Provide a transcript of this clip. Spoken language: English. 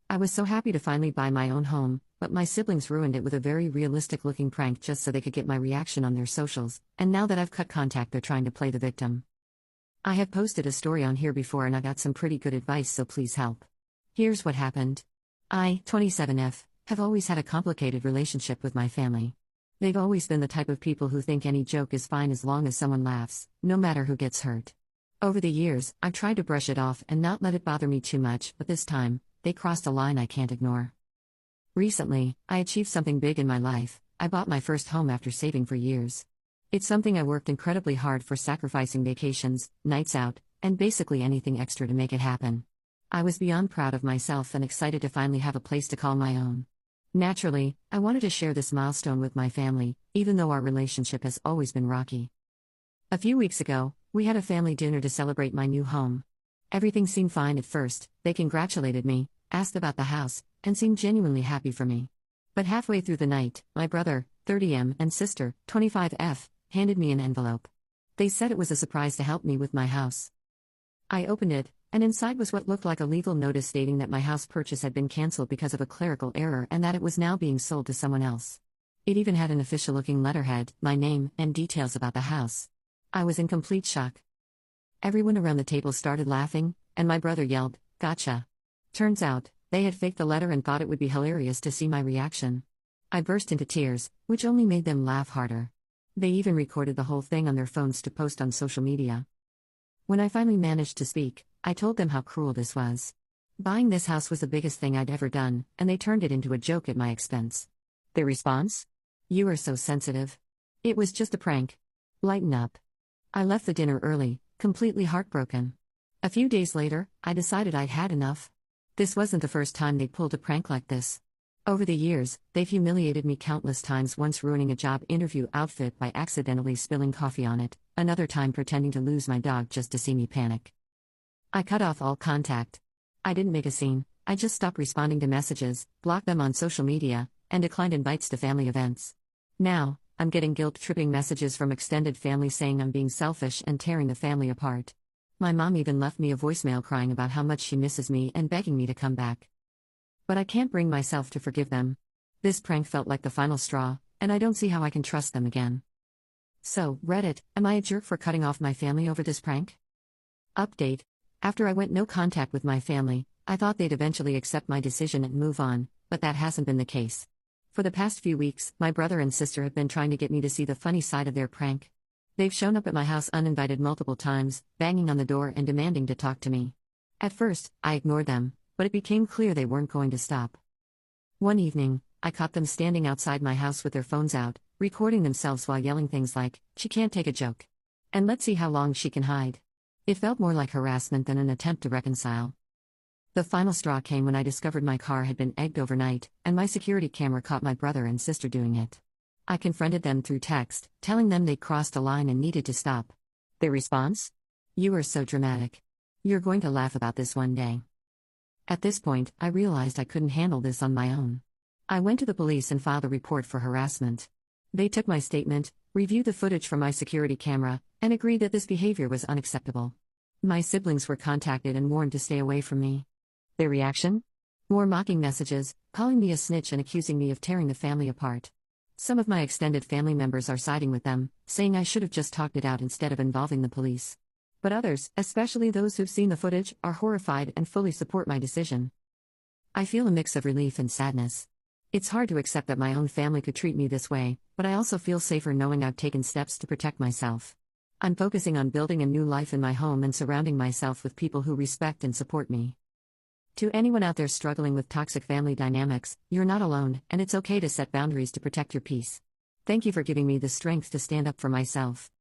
I was so happy to finally buy my own home, but my siblings ruined it with a very realistic-looking prank just so they could get my reaction on their socials, and now that I've cut contact they're trying to play the victim. I have posted a story on here before and I got some pretty good advice, so please help. Here's what happened. I, 27F, have always had a complicated relationship with my family. They've always been the type of people who think any joke is fine as long as someone laughs, no matter who gets hurt. Over the years, I've tried to brush it off and not let it bother me too much, but this time, they crossed a line I can't ignore. Recently, I achieved something big in my life. I bought my first home after saving for years. It's something I worked incredibly hard for, sacrificing vacations, nights out, and basically anything extra to make it happen. I was beyond proud of myself and excited to finally have a place to call my own. Naturally, I wanted to share this milestone with my family, even though our relationship has always been rocky. A few weeks ago, we had a family dinner to celebrate my new home. Everything seemed fine at first. They congratulated me, asked about the house, and seemed genuinely happy for me. But halfway through the night, my brother, 30M, and sister, 25F, handed me an envelope. They said it was a surprise to help me with my house. I opened it, and inside was what looked like a legal notice stating that my house purchase had been cancelled because of a clerical error and that it was now being sold to someone else. It even had an official-looking letterhead, my name, and details about the house. I was in complete shock. Everyone around the table started laughing, and my brother yelled, "Gotcha." Turns out, they had faked the letter and thought it would be hilarious to see my reaction. I burst into tears, which only made them laugh harder. They even recorded the whole thing on their phones to post on social media. When I finally managed to speak, I told them how cruel this was. Buying this house was the biggest thing I'd ever done, and they turned it into a joke at my expense. Their response? "You are so sensitive. It was just a prank. Lighten up." I left the dinner early, completely heartbroken. A few days later, I decided I'd had enough. This wasn't the first time they'd pulled a prank like this. Over the years, they've humiliated me countless times, once ruining a job interview outfit by accidentally spilling coffee on it, another time pretending to lose my dog just to see me panic. I cut off all contact. I didn't make a scene, I just stopped responding to messages, blocked them on social media, and declined invites to family events. Now, I'm getting guilt-tripping messages from extended family saying I'm being selfish and tearing the family apart. My mom even left me a voicemail crying about how much she misses me and begging me to come back. But I can't bring myself to forgive them. This prank felt like the final straw, and I don't see how I can trust them again. So, Reddit, am I a jerk for cutting off my family over this prank? Update. After I went no contact with my family, I thought they'd eventually accept my decision and move on, but that hasn't been the case. For the past few weeks, my brother and sister have been trying to get me to see the funny side of their prank. They've shown up at my house uninvited multiple times, banging on the door and demanding to talk to me. At first, I ignored them, but it became clear they weren't going to stop. One evening, I caught them standing outside my house with their phones out, recording themselves while yelling things like, "She can't take a joke," and "Let's see how long she can hide." It felt more like harassment than an attempt to reconcile. The final straw came when I discovered my car had been egged overnight, and my security camera caught my brother and sister doing it. I confronted them through text, telling them they'd crossed a line and needed to stop. Their response? "You are so dramatic. You're going to laugh about this one day." At this point, I realized I couldn't handle this on my own. I went to the police and filed a report for harassment. They took my statement, reviewed the footage from my security camera, and agreed that this behavior was unacceptable. My siblings were contacted and warned to stay away from me. Their reaction? More mocking messages, calling me a snitch and accusing me of tearing the family apart. Some of my extended family members are siding with them, saying I should have just talked it out instead of involving the police. But others, especially those who've seen the footage, are horrified and fully support my decision. I feel a mix of relief and sadness. It's hard to accept that my own family could treat me this way, but I also feel safer knowing I've taken steps to protect myself. I'm focusing on building a new life in my home and surrounding myself with people who respect and support me. To anyone out there struggling with toxic family dynamics, you're not alone, and it's okay to set boundaries to protect your peace. Thank you for giving me the strength to stand up for myself.